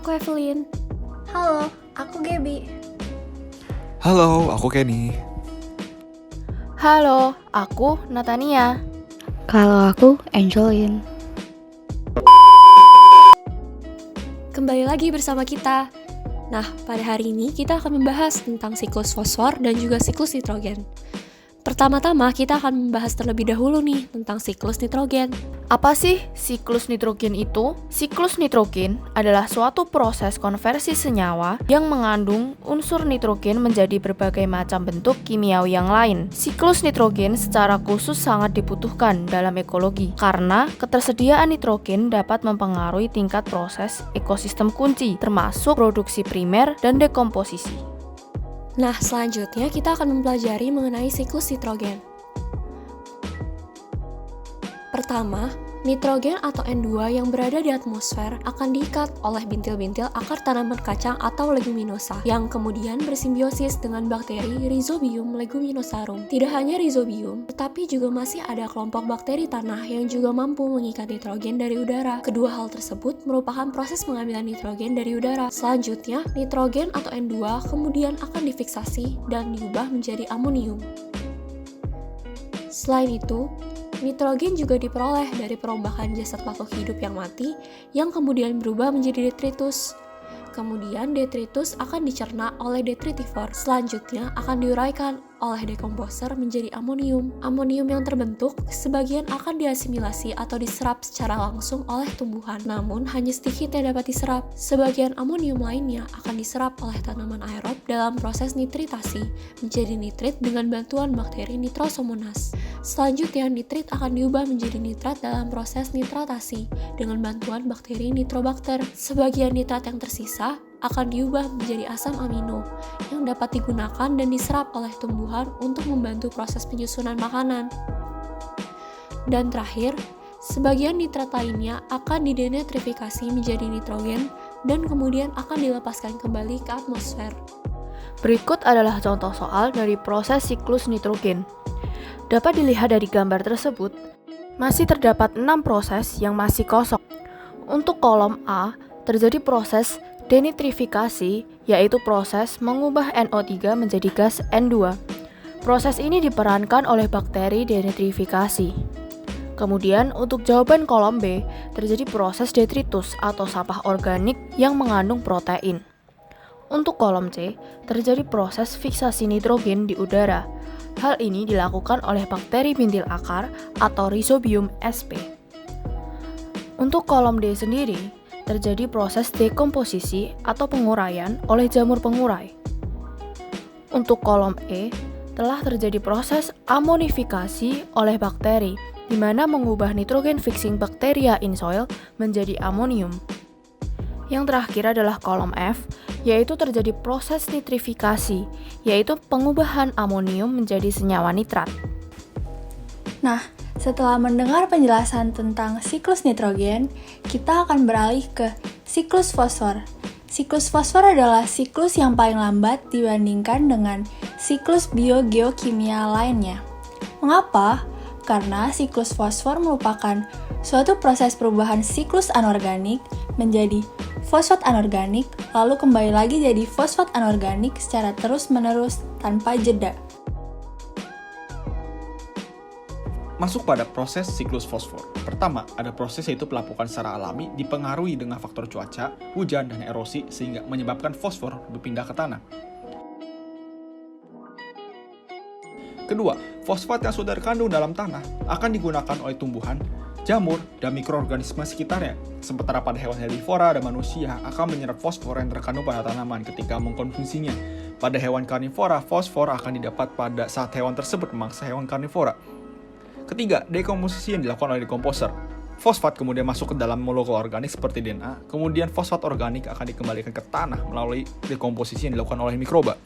aku Evelyn. Halo, aku Gaby. Halo, aku Kenny. Halo, aku Natania. Kalau aku Angelin. Kembali lagi bersama kita. Nah, pada hari ini kita akan membahas tentang siklus fosfor dan juga siklus nitrogen. Pertama-tama kita akan membahas terlebih dahulu nih tentang siklus nitrogen. Apa sih siklus nitrogen itu? Siklus nitrogen adalah suatu proses konversi senyawa yang mengandung unsur nitrogen menjadi berbagai macam bentuk kimiawi yang lain. Siklus nitrogen secara khusus sangat dibutuhkan dalam ekologi karena ketersediaan nitrogen dapat mempengaruhi tingkat proses ekosistem kunci, termasuk produksi primer dan dekomposisi. Nah, selanjutnya kita akan mempelajari mengenai siklus nitrogen. Pertama, nitrogen atau N2 yang berada di atmosfer akan diikat oleh bintil-bintil akar tanaman kacang atau leguminosa yang kemudian bersimbiosis dengan bakteri Rhizobium leguminosarum. Tidak hanya Rhizobium, tetapi juga masih ada kelompok bakteri tanah yang juga mampu mengikat nitrogen dari udara. Kedua hal tersebut merupakan proses pengambilan nitrogen dari udara. Selanjutnya, nitrogen atau N2 kemudian akan difiksasi dan diubah menjadi amonium. Selain itu, nitrogen juga diperoleh dari perombakan jasad makhluk hidup yang mati yang kemudian berubah menjadi detritus. Kemudian detritus akan dicerna oleh detritivor. Selanjutnya akan diuraikan oleh dekomposer menjadi amonium. Amonium yang terbentuk sebagian akan diasimilasi atau diserap secara langsung oleh tumbuhan, namun hanya sedikit yang dapat diserap. Sebagian amonium lainnya akan diserap oleh tanaman aerob dalam proses nitritasi menjadi nitrit dengan bantuan bakteri Nitrosomonas. Selanjutnya nitrit akan diubah menjadi nitrat dalam proses nitratasi dengan bantuan bakteri Nitrobacter. Sebagian nitrat yang tersisa akan diubah menjadi asam amino yang dapat digunakan dan diserap oleh tumbuhan untuk membantu proses penyusunan makanan. Dan terakhir, sebagian nitrat lainnya akan didenatrifikasi menjadi nitrogen dan kemudian akan dilepaskan kembali ke atmosfer. Berikut adalah contoh soal dari proses siklus nitrogen. Dapat dilihat dari gambar tersebut, masih terdapat 6 proses yang masih kosong. Untuk kolom A, terjadi proses denitrifikasi, yaitu proses mengubah NO3 menjadi gas N2. Proses ini diperankan oleh bakteri denitrifikasi. Kemudian untuk jawaban kolom B, terjadi proses detritus atau sampah organik yang mengandung protein. Untuk kolom C, terjadi proses fiksasi nitrogen di udara. Hal ini dilakukan oleh bakteri bintil akar atau Rhizobium sp. Untuk kolom D sendiri, terjadi proses dekomposisi atau penguraian oleh jamur pengurai. Untuk kolom E, telah terjadi proses amonifikasi oleh bakteri, di mana mengubah nitrogen fixing bacteria in soil menjadi amonium. Yang terakhir adalah kolom F, yaitu terjadi proses nitrifikasi, yaitu pengubahan amonium menjadi senyawa nitrat. Nah, setelah mendengar penjelasan tentang siklus nitrogen, kita akan beralih ke siklus fosfor. Siklus fosfor adalah siklus yang paling lambat dibandingkan dengan siklus biogeokimia lainnya. Mengapa? Karena siklus fosfor merupakan suatu proses perubahan siklus anorganik menjadi fosfat anorganik, lalu kembali lagi jadi fosfat anorganik secara terus-menerus tanpa jeda. Masuk pada proses siklus fosfor. Pertama, ada proses yaitu pelapukan secara alami dipengaruhi dengan faktor cuaca, hujan, dan erosi sehingga menyebabkan fosfor berpindah ke tanah. Kedua, fosfat yang sudah terkandung dalam tanah akan digunakan oleh tumbuhan, jamur, dan mikroorganisme sekitarnya. Sementara pada hewan herbivora dan manusia akan menyerap fosfor yang terkandung pada tanaman ketika mengkonsumsinya. Pada hewan karnivora, fosfor akan didapat pada saat hewan tersebut memangsa hewan karnivora. Ketiga, dekomposisi yang dilakukan oleh dekomposer. Fosfat kemudian masuk ke dalam molekul organik seperti DNA, kemudian fosfat organik akan dikembalikan ke tanah melalui dekomposisi yang dilakukan oleh mikroba.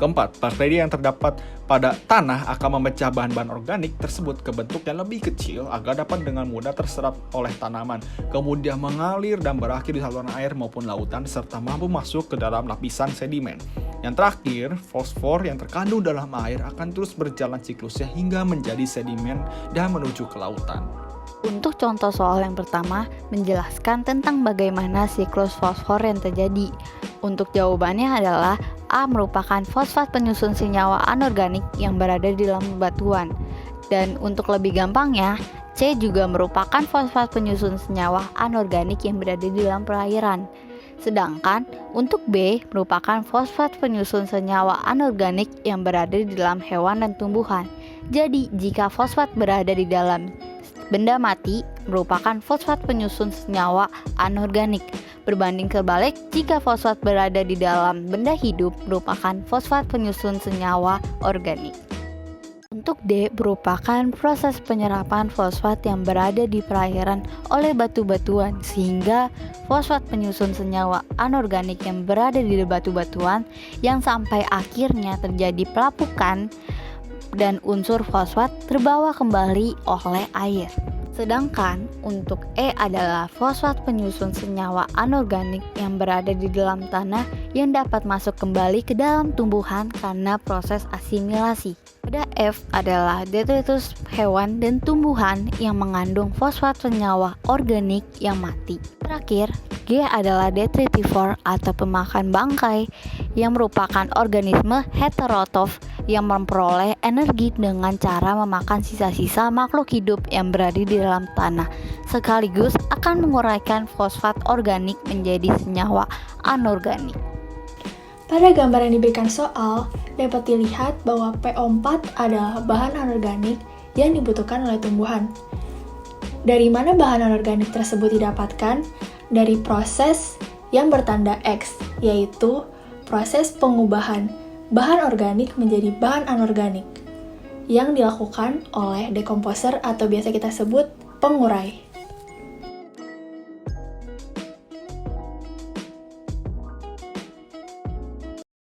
Keempat, bakteri yang terdapat pada tanah akan memecah bahan-bahan organik tersebut ke bentuk yang lebih kecil agar dapat dengan mudah terserap oleh tanaman, kemudian mengalir dan berakhir di saluran air maupun lautan serta mampu masuk ke dalam lapisan sedimen. Yang terakhir, fosfor yang terkandung dalam air akan terus berjalan siklusnya hingga menjadi sedimen dan menuju ke lautan. Untuk contoh soal yang pertama, menjelaskan tentang bagaimana siklus fosfor yang terjadi. Untuk jawabannya adalah A merupakan fosfat penyusun senyawa anorganik yang berada di dalam bebatuan. Dan untuk lebih gampangnya, C juga merupakan fosfat penyusun senyawa anorganik yang berada di dalam perairan. Sedangkan untuk B merupakan fosfat penyusun senyawa anorganik yang berada di dalam hewan dan tumbuhan. Jadi, jika fosfat berada di dalam benda mati, merupakan fosfat penyusun senyawa anorganik. Berbanding terbalik, jika fosfat berada di dalam benda hidup, merupakan fosfat penyusun senyawa organik. Untuk D merupakan proses penyerapan fosfat yang berada di perairan oleh batu-batuan, sehingga fosfat penyusun senyawa anorganik yang berada di batu-batuan yang sampai akhirnya terjadi pelapukan dan unsur fosfat terbawa kembali oleh air. Sedangkan untuk E adalah fosfat penyusun senyawa anorganik yang berada di dalam tanah yang dapat masuk kembali ke dalam tumbuhan karena proses asimilasi. Pada F adalah detritus hewan dan tumbuhan yang mengandung fosfat senyawa organik yang mati. Terakhir, G adalah detritivore atau pemakan bangkai yang merupakan organisme heterotrof yang memperoleh energi dengan cara memakan sisa-sisa makhluk hidup yang berada di dalam tanah, sekaligus akan menguraikan fosfat organik menjadi senyawa anorganik. Pada gambar yang diberikan soal, dapat dilihat bahwa PO4 adalah bahan anorganik yang dibutuhkan oleh tumbuhan. Dari mana bahan anorganik tersebut didapatkan? Dari proses yang bertanda X, yaitu proses pengubahan bahan organik menjadi bahan anorganik yang dilakukan oleh dekomposer atau biasa kita sebut pengurai.